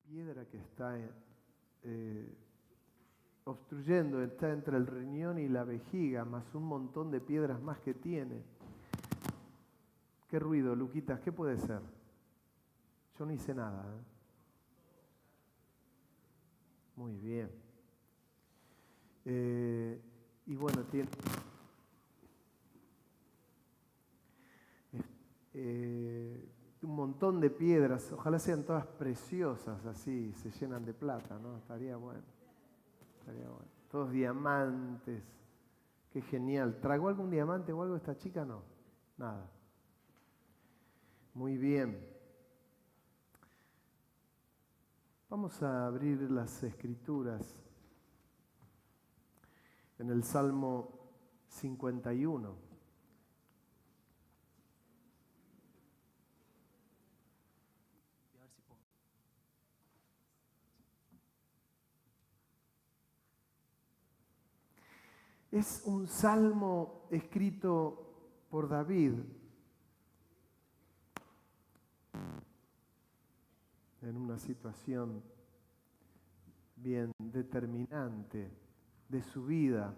piedra que está obstruyendo, está entre el riñón y la vejiga, más un montón de piedras más que tiene. ¿Qué ruido, Luquitas? ¿Qué puede ser? Yo no hice nada, ¿eh? Muy bien. Y bueno, tiene... un montón de piedras, ojalá sean todas preciosas, así se llenan de plata, ¿no? Estaría bueno. Todos diamantes, qué genial. ¿Tragó algún diamante o algo esta chica? No, nada. Muy bien. Vamos a abrir las escrituras en el Salmo 51. Es un salmo escrito por David en una situación bien determinante de su vida.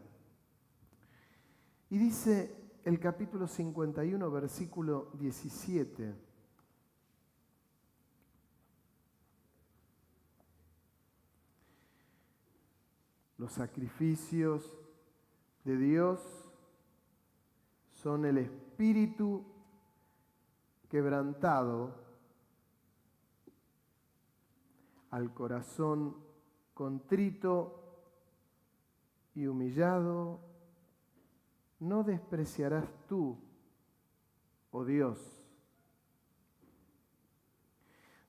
Y dice el capítulo 51, versículo 17. Los sacrificios de Dios son el espíritu quebrantado, al corazón contrito y humillado, no despreciarás tú, oh Dios.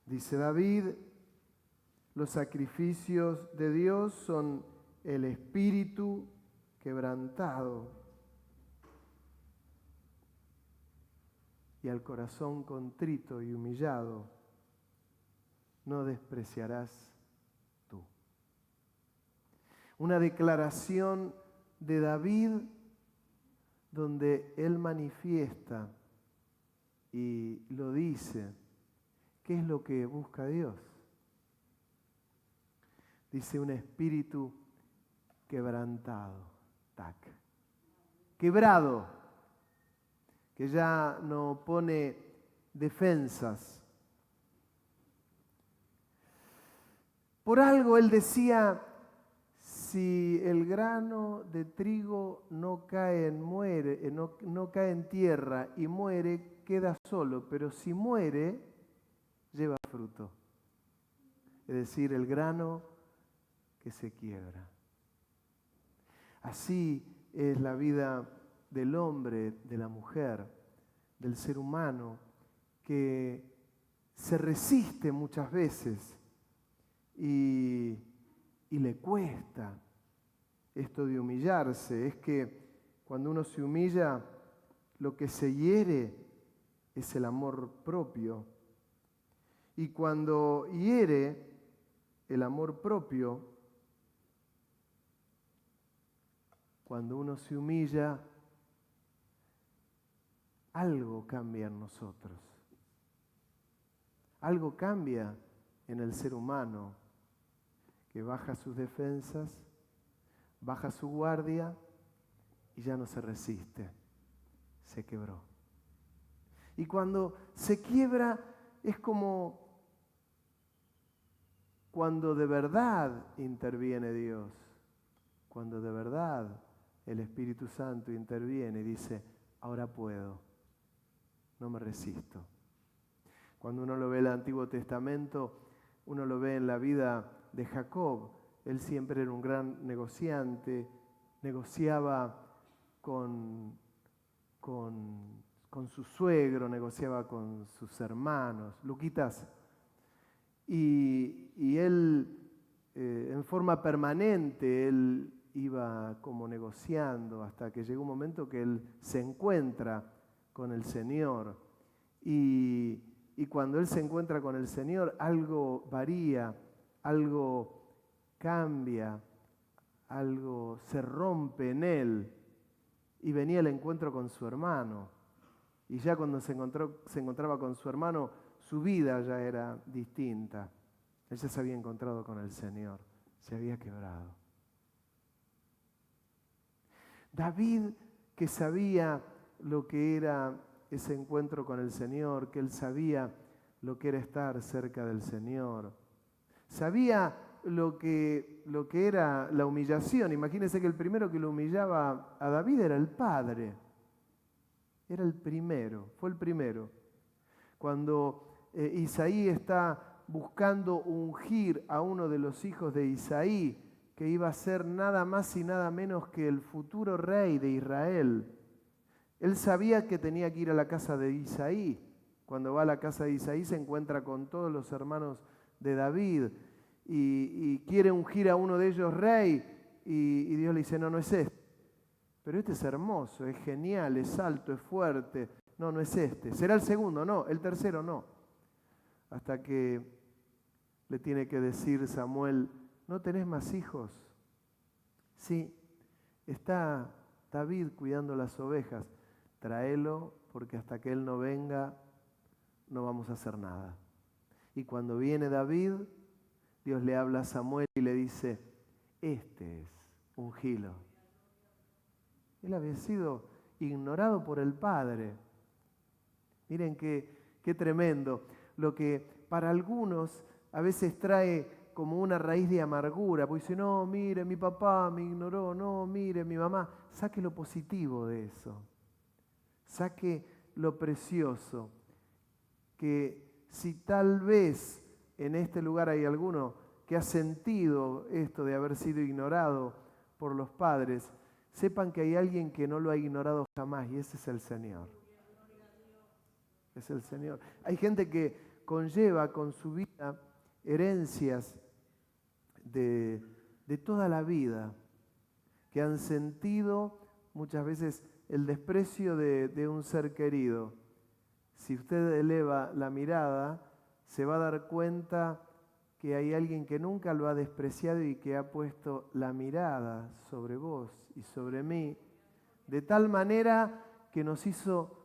Dice David, los sacrificios de Dios son el espíritu quebrantado y al corazón contrito y humillado no despreciarás tú. Una declaración de David donde él manifiesta y lo dice, ¿qué es lo que busca Dios? Dice un espíritu quebrantado, quebrado, que ya no pone defensas. Por algo él decía, si el grano de trigo no cae en tierra y muere, queda solo, pero si muere, lleva fruto. Es decir, el grano que se quiebra. Así es la vida del hombre, de la mujer, del ser humano, que se resiste muchas veces y le cuesta esto de humillarse. Es que cuando uno se humilla, lo que se hiere es el amor propio. Y cuando hiere el amor propio, cuando uno se humilla, algo cambia en nosotros. Algo cambia en el ser humano que baja sus defensas, baja su guardia y ya no se resiste. Se quebró. Y cuando se quiebra es como cuando de verdad interviene Dios, cuando de verdad el Espíritu Santo interviene y dice, ahora puedo, no me resisto. Cuando uno lo ve en el Antiguo Testamento, uno lo ve en la vida de Jacob. Él siempre era un gran negociante, negociaba con su suegro, negociaba con sus hermanos, Luquitas. Y él, en forma permanente, él iba como negociando hasta que llegó un momento que él se encuentra con el Señor. Y cuando él se encuentra con el Señor, algo varía, algo cambia, algo se rompe en él. Y venía el encuentro con su hermano. Y ya cuando se encontraba con su hermano, su vida ya era distinta. Él ya se había encontrado con el Señor, se había quebrado. David, que sabía lo que era ese encuentro con el Señor, que él sabía lo que era estar cerca del Señor, sabía lo que era la humillación. Imagínense que el primero que lo humillaba a David era el padre. Era el primero, fue el primero. Cuando Isaí está buscando ungir a uno de los hijos de Isaí, que iba a ser nada más y nada menos que el futuro rey de Israel, él sabía que tenía que ir a la casa de Isaí. Cuando va a la casa de Isaí se encuentra con todos los hermanos de David y quiere ungir a uno de ellos rey y Dios le dice, no, no es este. Pero este es hermoso, es genial, es alto, es fuerte. No, no es este. Será el segundo, no, el tercero no. Hasta que le tiene que decir Samuel, ¿no tenés más hijos? Sí, está David cuidando las ovejas. Tráelo, porque hasta que él no venga, no vamos a hacer nada. Y cuando viene David, Dios le habla a Samuel y le dice, este es ungilo. Él había sido ignorado por el Padre. Miren qué tremendo. Lo que para algunos a veces trae como una raíz de amargura. Pues dice, no, mire, mi papá me ignoró. No, mire, mi mamá. Saque lo positivo de eso. Saque lo precioso. Que si tal vez en este lugar hay alguno que ha sentido esto de haber sido ignorado por los padres, sepan que hay alguien que no lo ha ignorado jamás y ese es el Señor. Es el Señor. Hay gente que conlleva con su vida herencias de toda la vida, que han sentido muchas veces el desprecio de un ser querido. Si usted eleva la mirada, se va a dar cuenta que hay alguien que nunca lo ha despreciado y que ha puesto la mirada sobre vos y sobre mí, de tal manera que nos hizo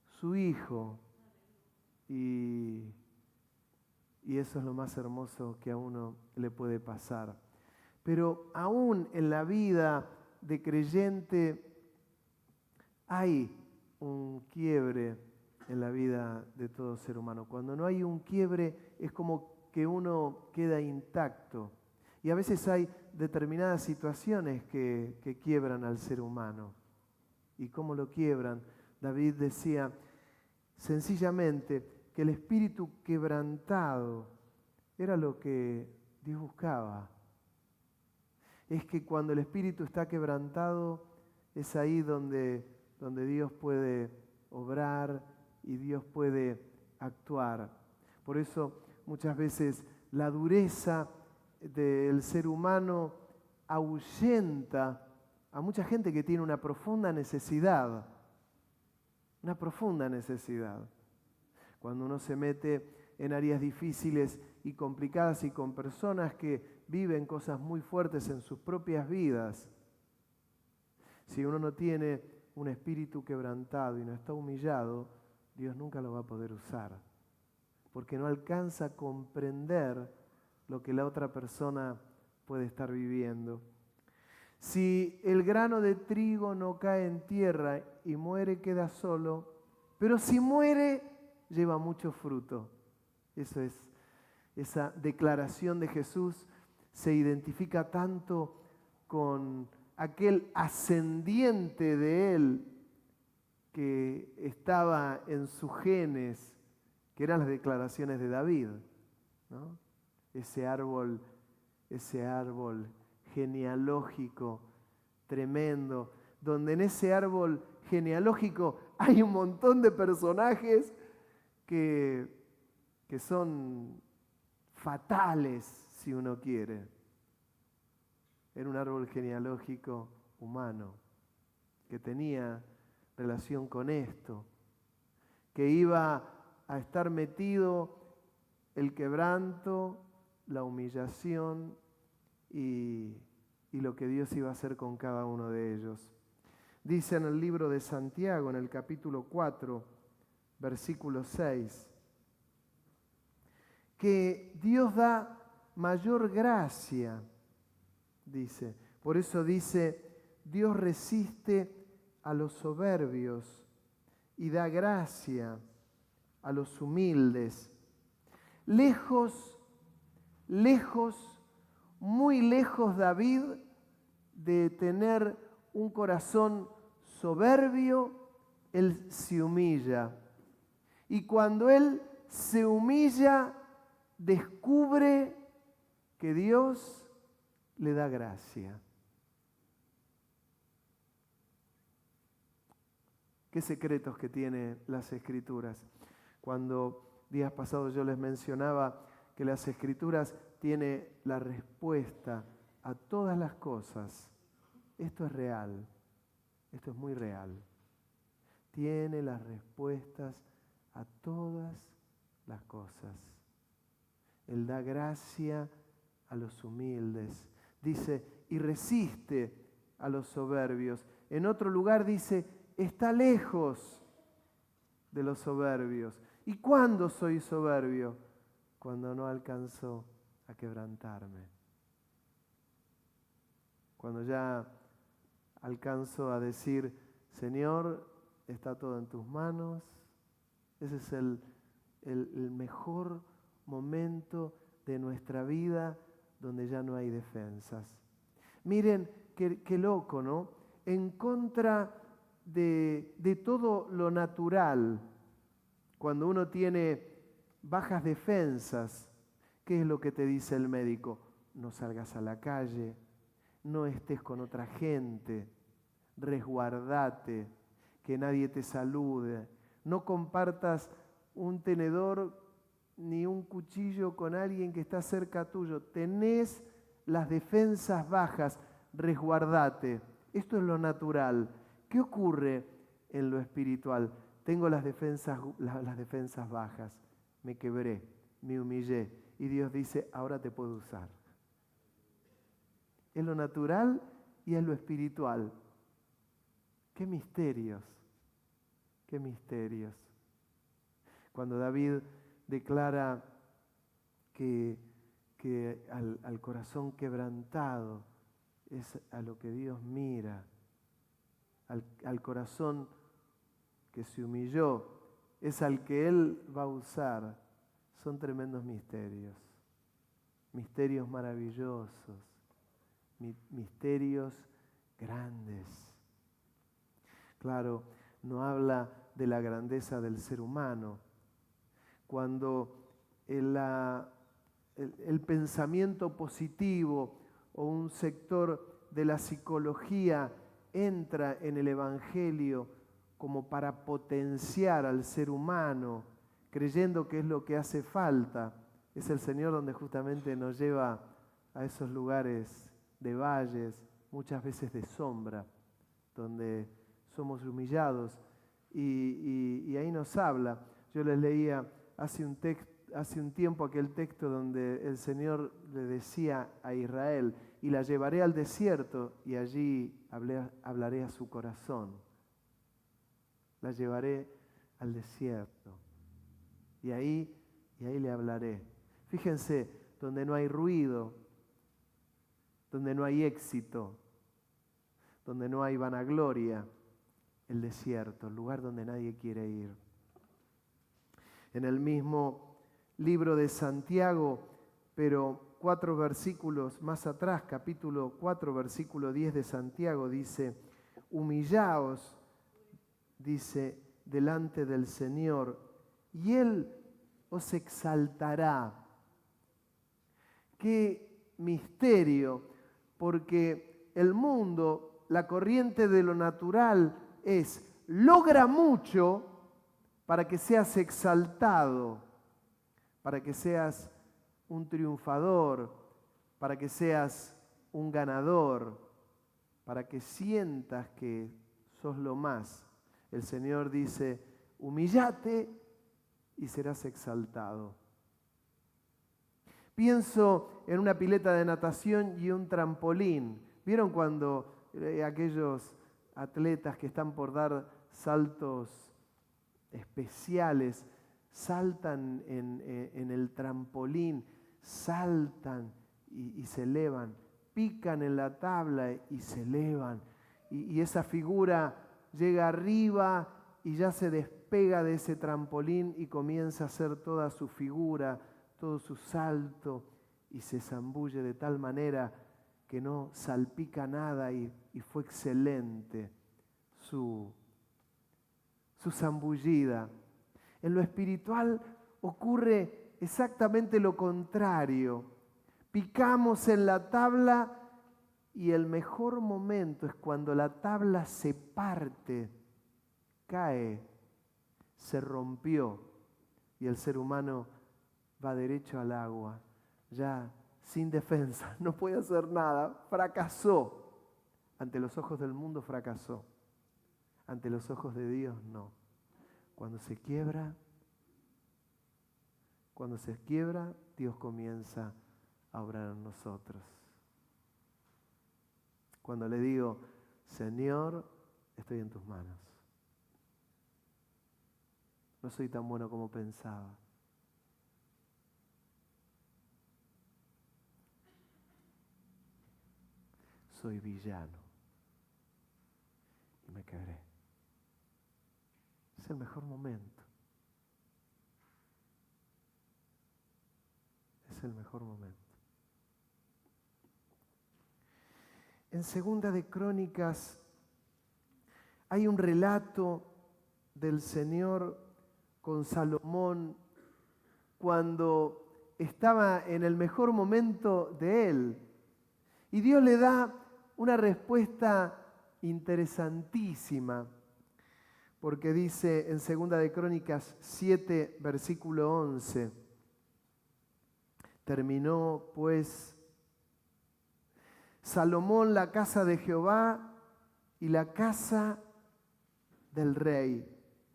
su hijo. Y eso es lo más hermoso que a uno le puede pasar. Pero aún en la vida de creyente hay un quiebre en la vida de todo ser humano. Cuando no hay un quiebre es como que uno queda intacto. Y a veces hay determinadas situaciones que quiebran al ser humano. ¿Y cómo lo quiebran? David decía sencillamente que el espíritu quebrantado era lo que Dios buscaba. Es que cuando el espíritu está quebrantado es ahí donde Dios puede obrar y Dios puede actuar. Por eso muchas veces la dureza del ser humano ahuyenta a mucha gente que tiene una profunda necesidad. Una profunda necesidad. Cuando uno se mete en áreas difíciles y complicadas y con personas que viven cosas muy fuertes en sus propias vidas, si uno no tiene un espíritu quebrantado y no está humillado, Dios nunca lo va a poder usar, porque no alcanza a comprender lo que la otra persona puede estar viviendo. Si el grano de trigo no cae en tierra y muere, queda solo, pero si muere, lleva mucho fruto. Eso es, esa declaración de Jesús se identifica tanto con aquel ascendiente de Él que estaba en sus genes, que eran las declaraciones de David, ¿no? Ese árbol genealógico tremendo, donde en ese árbol genealógico hay un montón de personajes que son fatales, si uno quiere. Era un árbol genealógico humano, que tenía relación con esto, que iba a estar metido el quebranto, la humillación y lo que Dios iba a hacer con cada uno de ellos. Dice en el libro de Santiago, en el capítulo 4, versículo 6, que Dios da mayor gracia, dice. Por eso dice, Dios resiste a los soberbios y da gracia a los humildes. Lejos, muy lejos David de tener un corazón soberbio, él se humilla. Y cuando él se humilla, descubre que Dios le da gracia. Qué secretos que tiene las Escrituras. Cuando días pasados yo les mencionaba que las Escrituras tienen la respuesta a todas las cosas. Esto es real, esto es muy real. Tiene las respuestas a todas las cosas. Él da gracia a los humildes. Dice, y resiste a los soberbios. En otro lugar dice, está lejos de los soberbios. ¿Y cuándo soy soberbio? Cuando no alcanzo a quebrantarme. Cuando ya alcanzo a decir, Señor, está todo en tus manos. Ese es el mejor momento de nuestra vida donde ya no hay defensas. Miren, qué loco, ¿no? En contra de todo lo natural, cuando uno tiene bajas defensas, ¿qué es lo que te dice el médico? No salgas a la calle, no estés con otra gente, resguardate, que nadie te salude, no compartas un tenedor ni un cuchillo con alguien que está cerca tuyo. Tenés las defensas bajas, resguardate. Esto es lo natural. ¿Qué ocurre en lo espiritual? Tengo las defensas bajas. Me quebré, me humillé. Y Dios dice, ahora te puedo usar. Es lo natural y es lo espiritual. ¡Qué misterios! ¡Qué misterios! Cuando David declara que al corazón quebrantado es a lo que Dios mira, al corazón que se humilló, es al que Él va a usar. Son tremendos misterios, misterios maravillosos, misterios grandes. Claro, no habla de la grandeza del ser humano. Cuando el pensamiento positivo o un sector de la psicología entra en el Evangelio como para potenciar al ser humano, creyendo que es lo que hace falta, es el Señor donde justamente nos lleva a esos lugares de valles, muchas veces de sombra, donde somos humillados y ahí nos habla. Yo les leía hace un tiempo aquel texto donde el Señor le decía a Israel, y la llevaré al desierto y allí hablaré a su corazón. La llevaré al desierto y ahí le hablaré. Fíjense, donde no hay ruido, donde no hay éxito, donde no hay vanagloria, el desierto, el lugar donde nadie quiere ir. En el mismo libro de Santiago, pero 4 versículos más atrás, capítulo 4, versículo 10 de Santiago, dice, humillaos, dice, delante del Señor, y Él os exaltará. Qué misterio, porque el mundo, la corriente de lo natural es, logra mucho para que seas exaltado, para que seas un triunfador, para que seas un ganador, para que sientas que sos lo más. El Señor dice, humíllate y serás exaltado. Pienso en una pileta de natación y un trampolín. ¿Vieron cuando aquellos atletas que están por dar saltos especiales saltan en el trampolín? saltan y se elevan, pican en la tabla y se elevan. Y esa figura llega arriba y ya se despega de ese trampolín y comienza a hacer toda su figura, todo su salto, y se zambulle de tal manera que no salpica nada y fue excelente su zambullida. En lo espiritual ocurre exactamente lo contrario. Picamos en la tabla y el mejor momento es cuando la tabla se parte, cae, se rompió y el ser humano va derecho al agua, ya sin defensa, no puede hacer nada, fracasó. Ante los ojos del mundo fracasó, ante los ojos de Dios no. Cuando se quiebra, Dios comienza a obrar en nosotros. Cuando le digo, Señor, estoy en tus manos. No soy tan bueno como pensaba. Soy villano. Y me quebré. Es el mejor momento. Es el mejor momento. En Segunda de Crónicas hay un relato del Señor con Salomón cuando estaba en el mejor momento de él. Y Dios le da una respuesta interesantísima, porque dice en Segunda de Crónicas 7, versículo 11, terminó pues Salomón la casa de Jehová y la casa del rey.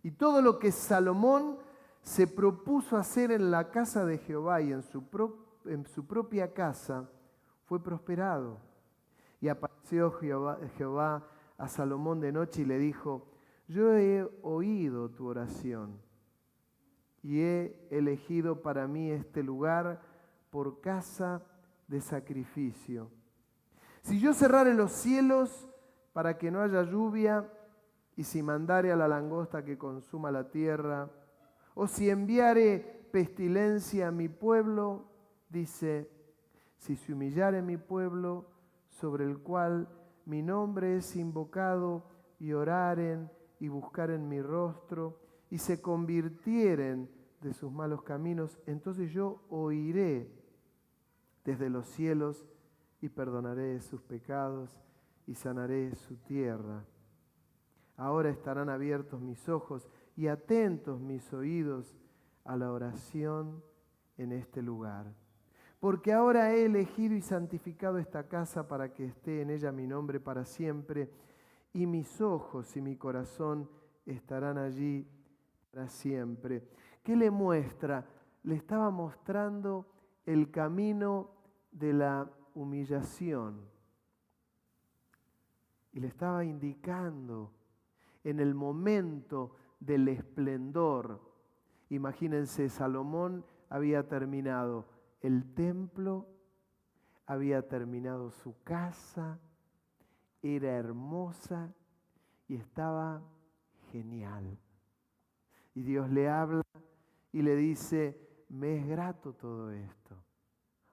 Y todo lo que Salomón se propuso hacer en la casa de Jehová y en su propia casa fue prosperado. Y apareció Jehová a Salomón de noche y le dijo, yo he oído tu oración y he elegido para mí este lugar por casa de sacrificio. Si yo cerrare los cielos para que no haya lluvia, y si mandare a la langosta que consuma la tierra, o si enviare pestilencia a mi pueblo, dice, si se humillare mi pueblo, sobre el cual mi nombre es invocado, y oraren y buscaren mi rostro, y se convirtieren de sus malos caminos, entonces yo oiré desde los cielos y perdonaré sus pecados y sanaré su tierra. Ahora estarán abiertos mis ojos y atentos mis oídos a la oración en este lugar. Porque ahora he elegido y santificado esta casa para que esté en ella mi nombre para siempre, y mis ojos y mi corazón estarán allí para siempre. ¿Qué le muestra? Le estaba mostrando el camino de la humillación. Y le estaba indicando en el momento del esplendor. Imagínense, Salomón había terminado el templo, había terminado su casa, era hermosa y estaba genial. Y Dios le habla y le dice, me es grato todo esto.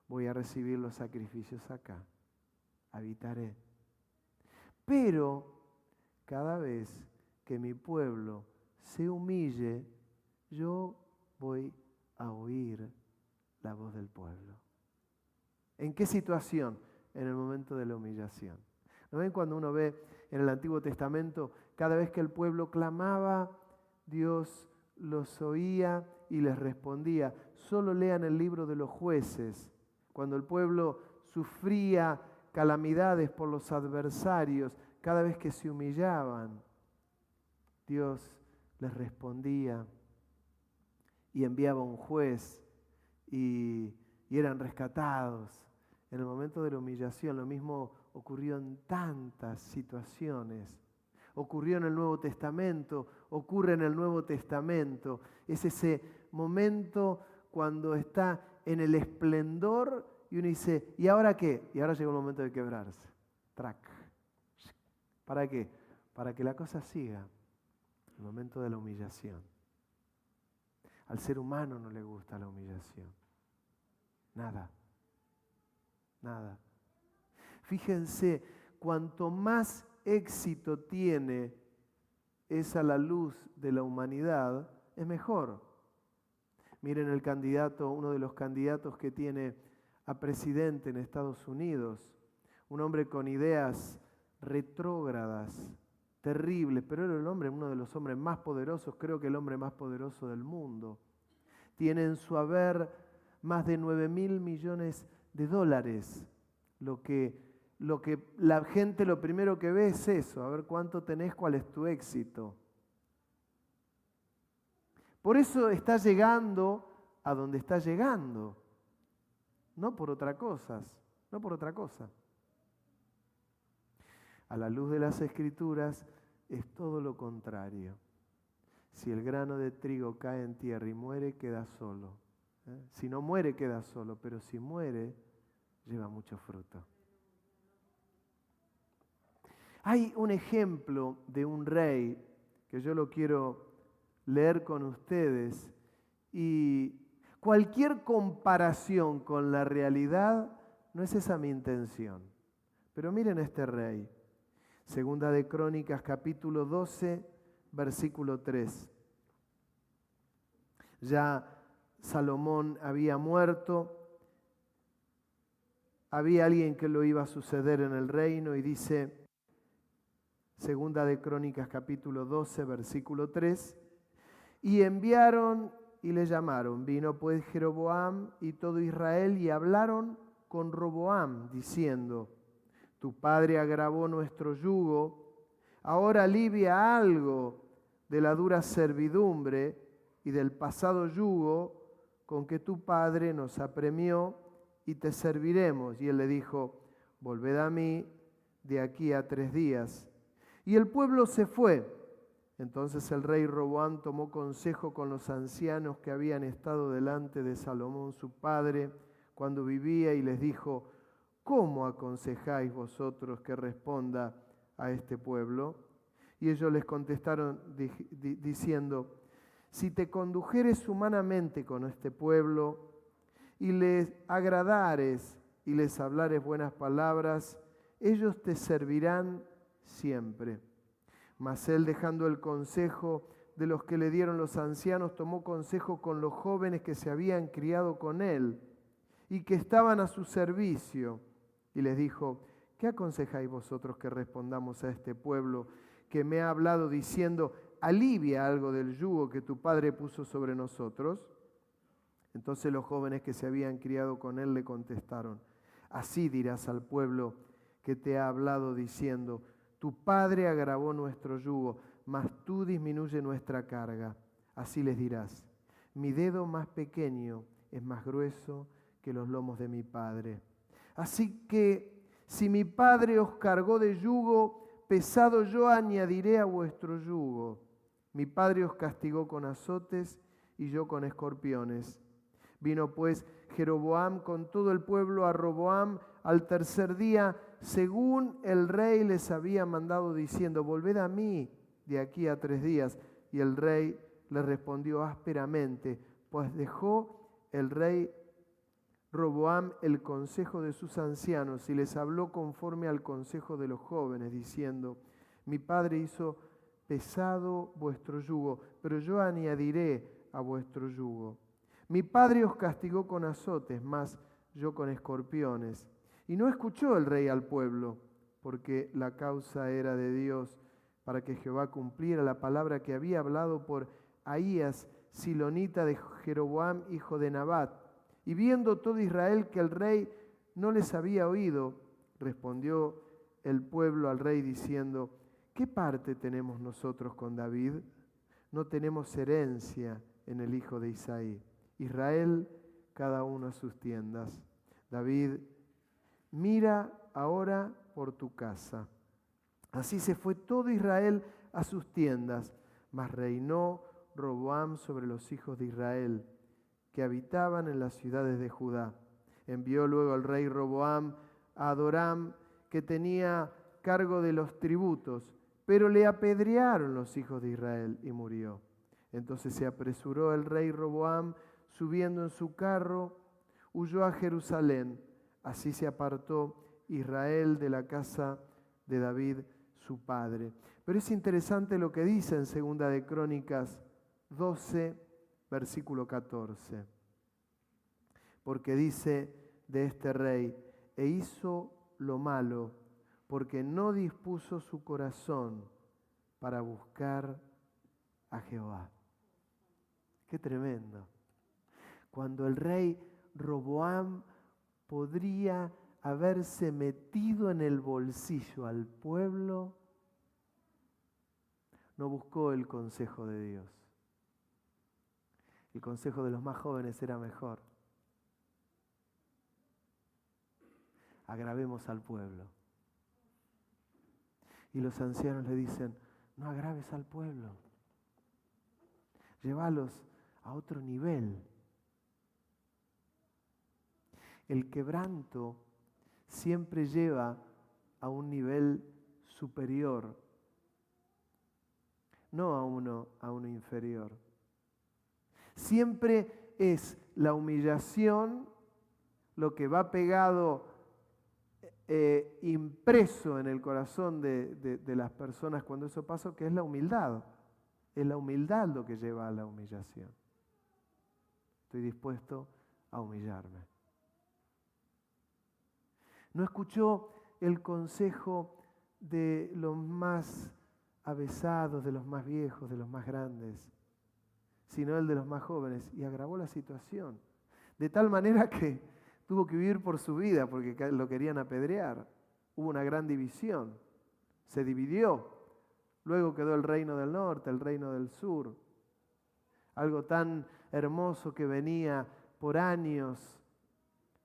Voy a recibir los sacrificios acá, habitaré. Pero cada vez que mi pueblo se humille, yo voy a oír la voz del pueblo. ¿En qué situación? En el momento de la humillación. ¿No ven cuando uno ve en el Antiguo Testamento, cada vez que el pueblo clamaba, Dios los oía y les respondía? Solo lean el libro de los Jueces. Cuando el pueblo sufría calamidades por los adversarios, cada vez que se humillaban, Dios les respondía y enviaba un juez y eran rescatados. En el momento de la humillación, lo mismo ocurrió en tantas situaciones. Ocurrió en el Nuevo Testamento, ocurre en el Nuevo Testamento. Es ese momento cuando está en el esplendor y uno dice, ¿y ahora qué? Y ahora llegó el momento de quebrarse. Trac. ¿Para qué? Para que la cosa siga. El momento de la humillación. Al ser humano no le gusta la humillación. Nada. Nada. Fíjense, cuanto más éxito tiene es a la luz de la humanidad, es mejor. Miren el candidato, uno de los candidatos que tiene a presidente en Estados Unidos, un hombre con ideas retrógradas, terribles, pero era uno de los hombres más poderosos, creo que el hombre más poderoso del mundo. Tiene en su haber más de 9.000 millones de dólares, lo que la gente lo primero que ve es eso, a ver cuánto tenés, cuál es tu éxito. Por eso está llegando a donde está llegando, no por otra cosa, no por otra cosa. A la luz de las Escrituras es todo lo contrario. Si el grano de trigo cae en tierra y muere, queda solo. Si no muere, queda solo, pero si muere, lleva mucho fruto. Hay un ejemplo de un rey que yo lo quiero leer con ustedes y cualquier comparación con la realidad no es esa mi intención. Pero miren este rey. Segunda de Crónicas, capítulo 12, versículo 3. Ya Salomón había muerto, había alguien que lo iba a suceder en el reino y dice, Segunda de Crónicas, capítulo 12, versículo 3, y enviaron y le llamaron. Vino pues Jeroboam y todo Israel y hablaron con Roboam, diciendo, tu padre agravó nuestro yugo, ahora alivia algo de la dura servidumbre y del pasado yugo con que tu padre nos apremió y te serviremos. Y él le dijo, volved a mí de aquí a 3 días. Y el pueblo se fue. Entonces el rey Roboam tomó consejo con los ancianos que habían estado delante de Salomón su padre cuando vivía y les dijo, ¿cómo aconsejáis vosotros que responda a este pueblo? Y ellos les contestaron diciendo, si te condujeres humanamente con este pueblo y les agradares y les hablares buenas palabras, ellos te servirán siempre. Mas él, dejando el consejo de los que le dieron los ancianos, tomó consejo con los jóvenes que se habían criado con él y que estaban a su servicio. Y les dijo, ¿qué aconsejáis vosotros que respondamos a este pueblo que me ha hablado diciendo, alivia algo del yugo que tu padre puso sobre nosotros? Entonces los jóvenes que se habían criado con él le contestaron, así dirás al pueblo que te ha hablado diciendo, tu padre agravó nuestro yugo, mas tú disminuye nuestra carga. Así les dirás, mi dedo más pequeño es más grueso que los lomos de mi padre. Así que si mi padre os cargó de yugo pesado, yo añadiré a vuestro yugo. Mi padre os castigó con azotes y yo con escorpiones. Vino pues Jeroboam con todo el pueblo a Roboam al 3er día, según el rey les había mandado, diciendo, volved a mí de aquí a 3 días. Y el rey le respondió ásperamente, pues dejó el rey Roboam el consejo de sus ancianos y les habló conforme al consejo de los jóvenes, diciendo, mi padre hizo pesado vuestro yugo, pero yo añadiré a vuestro yugo. Mi padre os castigó con azotes, mas yo con escorpiones. Y no escuchó el rey al pueblo, porque la causa era de Dios, para que Jehová cumpliera la palabra que había hablado por Ahías, silonita de Jeroboam, hijo de Nabat. Y viendo todo Israel que el rey no les había oído, respondió el pueblo al rey diciendo, ¿qué parte tenemos nosotros con David? No tenemos herencia en el hijo de Isaí. Israel, cada uno a sus tiendas. David, mira ahora por tu casa. Así se fue todo Israel a sus tiendas, mas reinó Roboam sobre los hijos de Israel que habitaban en las ciudades de Judá. Envió luego el rey Roboam a Adoram, que tenía cargo de los tributos, pero le apedrearon los hijos de Israel y murió. Entonces se apresuró el rey Roboam, subiendo en su carro, huyó a Jerusalén. Así se apartó Israel de la casa de David, su padre. Pero es interesante lo que dice en 2 de Crónicas 12, versículo 14. Porque dice de este rey: e hizo lo malo, porque no dispuso su corazón para buscar a Jehová. Qué tremendo. Cuando el rey Roboam podría haberse metido en el bolsillo al pueblo, no buscó el consejo de Dios. El consejo de los más jóvenes era mejor. Agravemos al pueblo. Y los ancianos le dicen: no agraves al pueblo. Llévalos a otro nivel. El quebranto siempre lleva a un nivel superior, no a uno inferior. Siempre es la humillación lo que va pegado, impreso en el corazón de las personas cuando eso pasa, que es la humildad. Es la humildad lo que lleva a la humillación. Estoy dispuesto a humillarme. No escuchó el consejo de los más avesados, de los más viejos, de los más grandes, sino el de los más jóvenes, y agravó la situación. De tal manera que tuvo que huir por su vida porque lo querían apedrear. Hubo una gran división. Se dividió. Luego quedó el reino del norte, el reino del sur. Algo tan hermoso que venía por años,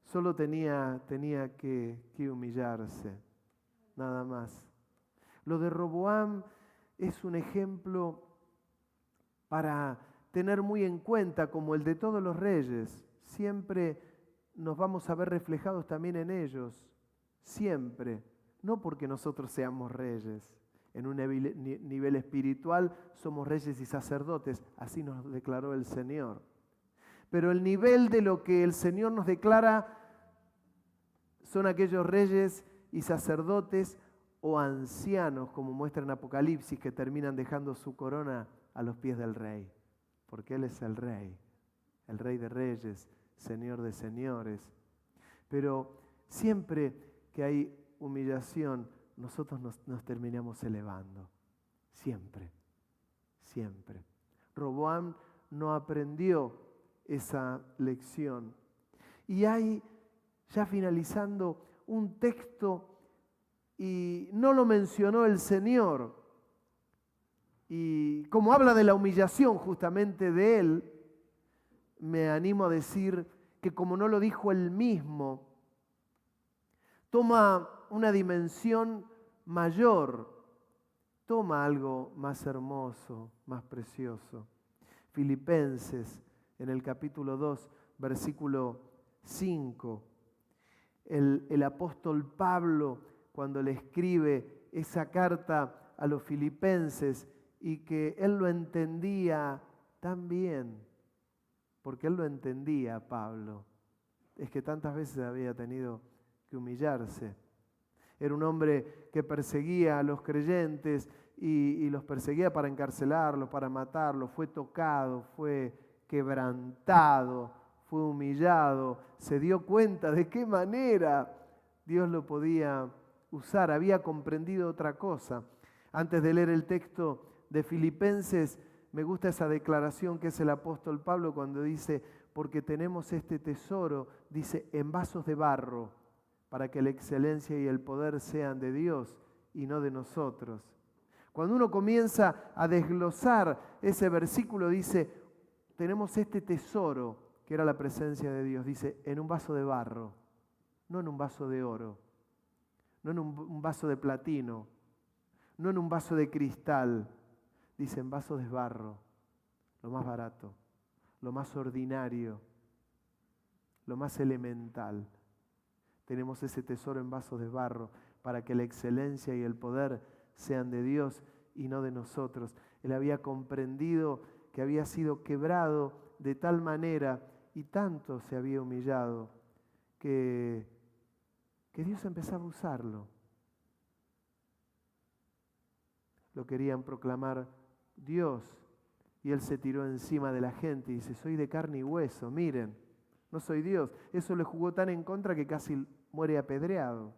solo tenía que humillarse, nada más. Lo de Roboam es un ejemplo para tener muy en cuenta, como el de todos los reyes. Siempre nos vamos a ver reflejados también en ellos, siempre. No porque nosotros seamos reyes. En un nivel espiritual somos reyes y sacerdotes, así nos declaró el Señor. Pero el nivel de lo que el Señor nos declara son aquellos reyes y sacerdotes o ancianos, como muestra en Apocalipsis, que terminan dejando su corona a los pies del rey. Porque Él es el rey de reyes, Señor de señores. Pero siempre que hay humillación, nosotros nos terminamos elevando. Siempre, siempre. Roboam no aprendió esa lección. Y hay, ya finalizando, un texto, y no lo mencionó el Señor. Y como habla de la humillación justamente de Él, me animo a decir que como no lo dijo Él mismo, toma una dimensión mayor, toma algo más hermoso, más precioso. Filipenses, en el capítulo 2, versículo 5, el apóstol Pablo, cuando le escribe esa carta a los filipenses, y que él lo entendía tan bien, porque él lo entendía, Pablo, es que tantas veces había tenido que humillarse. Era un hombre que perseguía a los creyentes y los perseguía para encarcelarlos, para matarlos. Fue tocado, fue quebrantado, fue humillado. Se dio cuenta de qué manera Dios lo podía usar. Había comprendido otra cosa. Antes de leer el texto de Filipenses, me gusta esa declaración que es el apóstol Pablo cuando dice: porque tenemos este tesoro, dice, en vasos de barro, para que la excelencia y el poder sean de Dios y no de nosotros. Cuando uno comienza a desglosar ese versículo, dice, tenemos este tesoro, que era la presencia de Dios, dice, en un vaso de barro, no en un vaso de oro, no en un vaso de platino, no en un vaso de cristal, dice en vaso de barro, lo más barato, lo más ordinario, lo más elemental. Tenemos ese tesoro en vasos de barro para que la excelencia y el poder sean de Dios y no de nosotros. Él había comprendido que había sido quebrado de tal manera y tanto se había humillado que Dios empezaba a usarlo. Lo querían proclamar Dios y él se tiró encima de la gente y dice, soy de carne y hueso, miren, no soy Dios. Eso le jugó tan en contra que casi muere apedreado.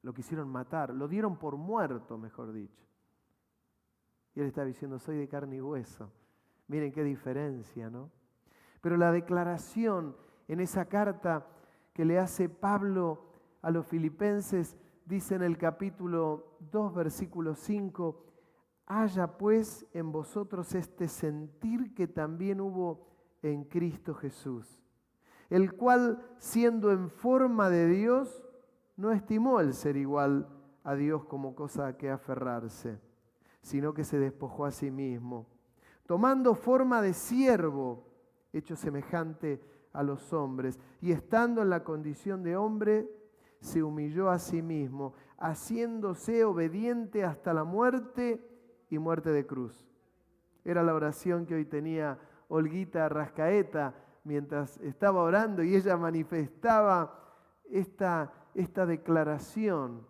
Lo quisieron matar, lo dieron por muerto, mejor dicho. Y él estaba diciendo, soy de carne y hueso. Miren qué diferencia, ¿no? Pero la declaración en esa carta que le hace Pablo a los filipenses, dice en el capítulo 2, versículo 5, haya pues en vosotros este sentir que también hubo en Cristo Jesús, el cual, siendo en forma de Dios, no estimó el ser igual a Dios como cosa a que aferrarse, sino que se despojó a sí mismo, tomando forma de siervo, hecho semejante a los hombres, y estando en la condición de hombre, se humilló a sí mismo, haciéndose obediente hasta la muerte y muerte de cruz. Era la oración que hoy tenía Olguita Rascaeta mientras estaba orando y ella manifestaba esta declaración,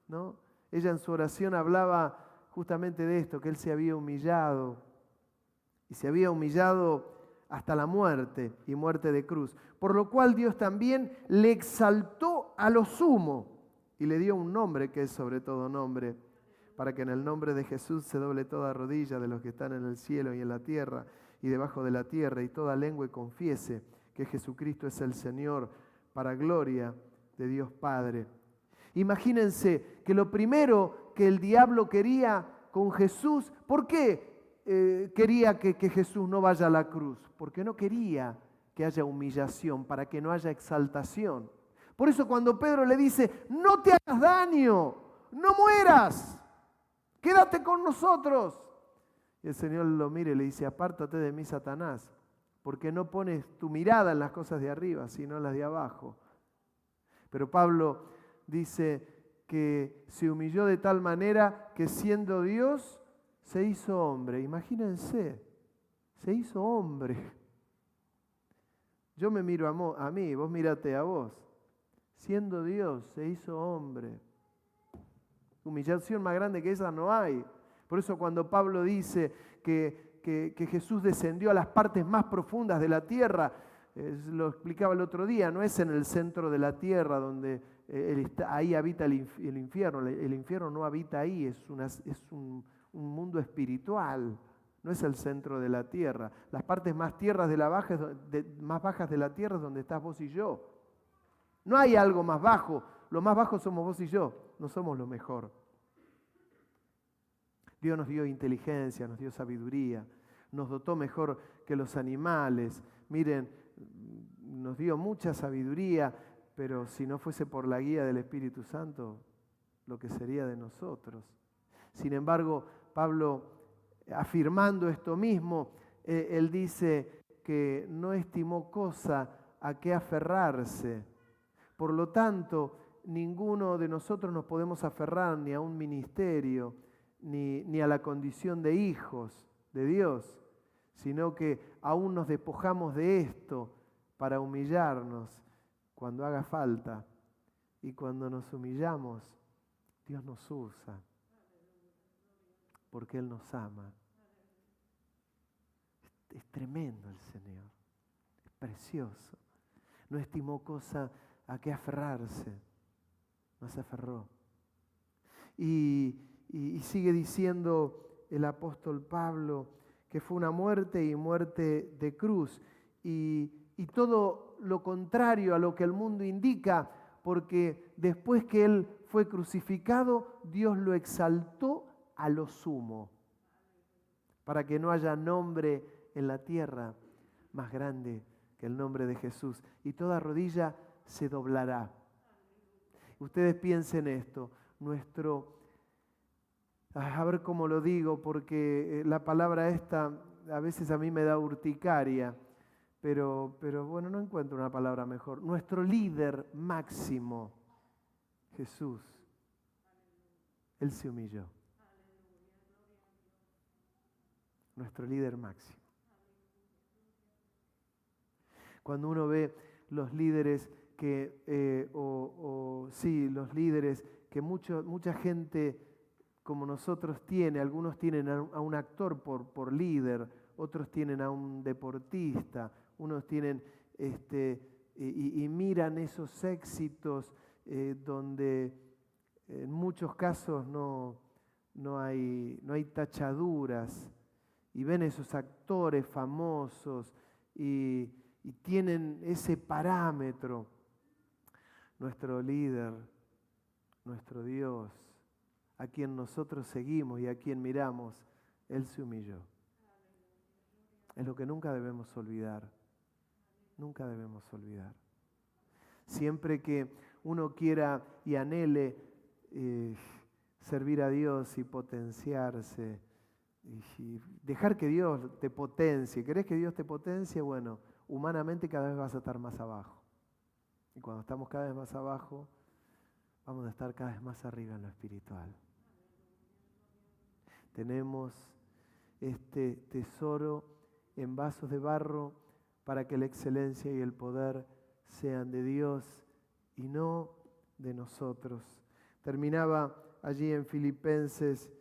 ¿no? Ella en su oración hablaba justamente de esto, que él se había humillado y se había humillado hasta la muerte y muerte de cruz, por lo cual Dios también le exaltó a lo sumo y le dio un nombre que es sobre todo nombre, para que en el nombre de Jesús se doble toda rodilla de los que están en el cielo y en la tierra y debajo de la tierra, y toda lengua confiese que Jesucristo es el Señor, para gloria de Dios Padre. Imagínense que lo primero que el diablo quería con Jesús, ¿por qué quería que Jesús no vaya a la cruz? Porque no quería que haya humillación, para que no haya exaltación. Por eso cuando Pedro le dice, no te hagas daño, no mueras, quédate con nosotros. Y el Señor lo mira y le dice, apártate de mí, Satanás, porque no pones tu mirada en las cosas de arriba, sino en las de abajo. Pero Pablo dice que se humilló de tal manera que siendo Dios, se hizo hombre. Imagínense, se hizo hombre. Yo me miro a mí, vos mírate a vos. Siendo Dios, se hizo hombre. Humillación más grande que esa no hay. Por eso cuando Pablo dice que Jesús descendió a las partes más profundas de la tierra, lo explicaba el otro día, no es en el centro de la tierra donde ahí habita el infierno. El infierno no habita ahí, es un mundo espiritual, no es el centro de la tierra. Las partes más más bajas de la tierra es donde estás vos y yo. No hay algo más bajo, lo más bajo somos vos y yo, no somos lo mejor. Dios nos dio inteligencia, nos dio sabiduría, nos dotó mejor que los animales. Miren, nos dio mucha sabiduría, pero si no fuese por la guía del Espíritu Santo, lo que sería de nosotros. Sin embargo, Pablo, afirmando esto mismo, él dice que no estimó cosa a qué aferrarse. Por lo tanto, ninguno de nosotros nos podemos aferrar ni a un ministerio, ni a la condición de hijos de Dios, sino que aún nos despojamos de esto para humillarnos cuando haga falta. Y cuando nos humillamos, Dios nos usa, porque Él nos ama. Es tremendo el Señor, es precioso. No estimó cosa a qué aferrarse, no se aferró. Y sigue diciendo el apóstol Pablo que fue una muerte y muerte de cruz. Y todo lo contrario a lo que el mundo indica, porque después que Él fue crucificado, Dios lo exaltó a lo sumo, para que no haya nombre en la tierra más grande que el nombre de Jesús. Y toda rodilla se doblará. Ustedes piensen esto, a ver cómo lo digo, porque la palabra esta a veces a mí me da urticaria, pero bueno, no encuentro una palabra mejor. Nuestro líder máximo, Jesús, Él se humilló. Nuestro líder máximo. Cuando uno ve los líderes los líderes que mucha gente como nosotros tiene, algunos tienen a un actor por líder, otros tienen a un deportista, unos tienen y miran esos éxitos donde en muchos casos no hay tachaduras, y ven esos actores famosos y tienen ese parámetro. Nuestro líder, nuestro Dios, a quien nosotros seguimos y a quien miramos, Él se humilló. Es lo que nunca debemos olvidar. Nunca debemos olvidar. Siempre que uno quiera y anhele servir a Dios y potenciarse y dejar que Dios te potencie. ¿Querés que Dios te potencie? Bueno, humanamente cada vez vas a estar más abajo. Y cuando estamos cada vez más abajo, vamos a estar cada vez más arriba en lo espiritual. Tenemos este tesoro en vasos de barro para que la excelencia y el poder sean de Dios y no de nosotros. Terminaba allí en Filipenses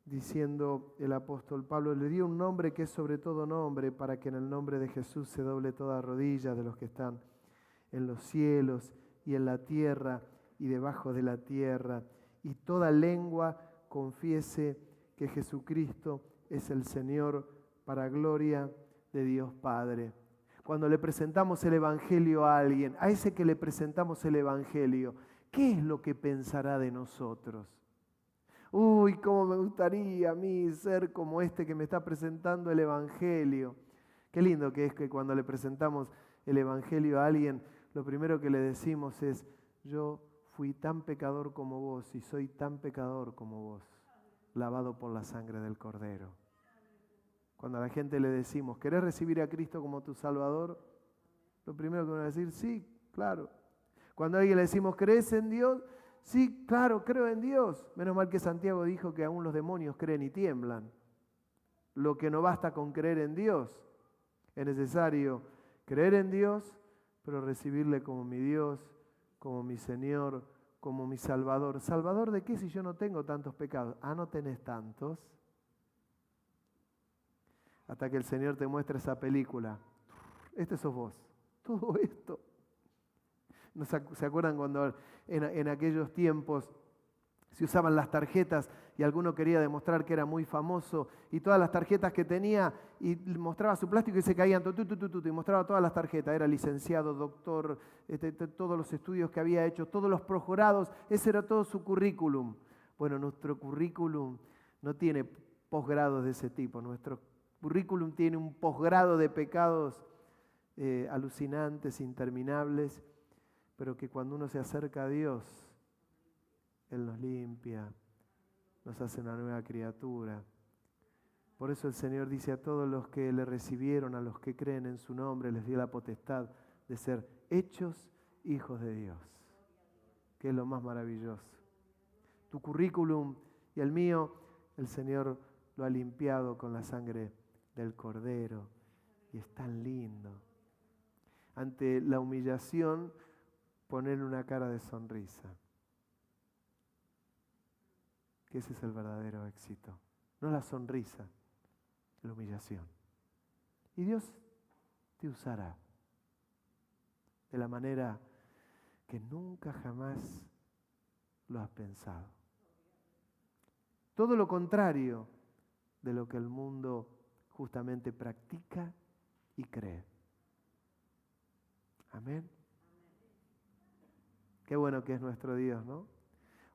diciendo el apóstol Pablo, le dio un nombre que es sobre todo nombre, para que en el nombre de Jesús se doble toda rodilla de los que están en los cielos y en la tierra y debajo de la tierra, y toda lengua confiese que Jesucristo es el Señor, para gloria de Dios Padre. Cuando le presentamos el Evangelio a alguien, a ese que le presentamos el Evangelio, ¿qué es lo que pensará de nosotros? Uy, cómo me gustaría a mí ser como este que me está presentando el Evangelio. Qué lindo que es que cuando le presentamos el Evangelio a alguien, lo primero que le decimos es, yo fui tan pecador como vos y soy tan pecador como vos, lavado por la sangre del Cordero. Cuando a la gente le decimos, ¿querés recibir a Cristo como tu Salvador? Lo primero que van a decir, sí, claro. Cuando a alguien le decimos, ¿crees en Dios? Sí, claro, creo en Dios. Menos mal que Santiago dijo que aún los demonios creen y tiemblan. Lo que no basta con creer en Dios. Es necesario creer en Dios, pero recibirle como mi Dios, como mi Señor, como mi Salvador. ¿Salvador de qué si yo no tengo tantos pecados? Ah, ¿no tenés tantos? Hasta que el Señor te muestre esa película. Este sos vos. Todo esto. ¿No se acuerdan cuando en aquellos tiempos se usaban las tarjetas y alguno quería demostrar que era muy famoso y todas las tarjetas que tenía y mostraba su plástico y se caían y mostraba todas las tarjetas? Era licenciado, doctor, todos los estudios que había hecho, todos los posgrados, ese era todo su currículum. Bueno, nuestro currículum no tiene posgrados de ese tipo. Nuestro currículum tiene un posgrado de pecados alucinantes, interminables, pero que cuando uno se acerca a Dios, Él nos limpia, nos hace una nueva criatura. Por eso el Señor dice a todos los que le recibieron, a los que creen en su nombre, les dio la potestad de ser hechos hijos de Dios, que es lo más maravilloso. Tu currículum y el mío, el Señor lo ha limpiado con la sangre del Cordero y es tan lindo. Ante la humillación, ponerle una cara de sonrisa. Que ese es el verdadero éxito. No la sonrisa, la humillación. Y Dios te usará de la manera que nunca jamás lo has pensado. Todo lo contrario de lo que el mundo justamente practica y cree. Amén. Qué bueno que es nuestro Dios, ¿no?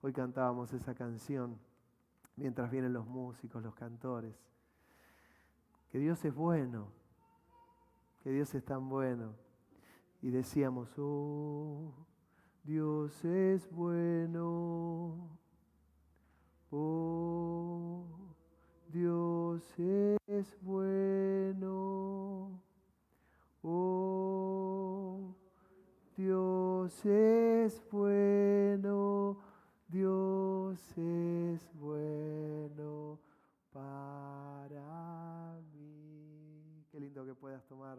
Hoy cantábamos esa canción mientras vienen los músicos, los cantores. Que Dios es bueno, que Dios es tan bueno. Y decíamos, oh, Dios es bueno, oh, Dios es bueno, Oh, Dios es bueno, Dios es bueno para mí. Qué lindo que puedas tomar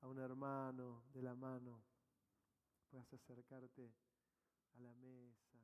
a un hermano de la mano, puedas acercarte a la mesa.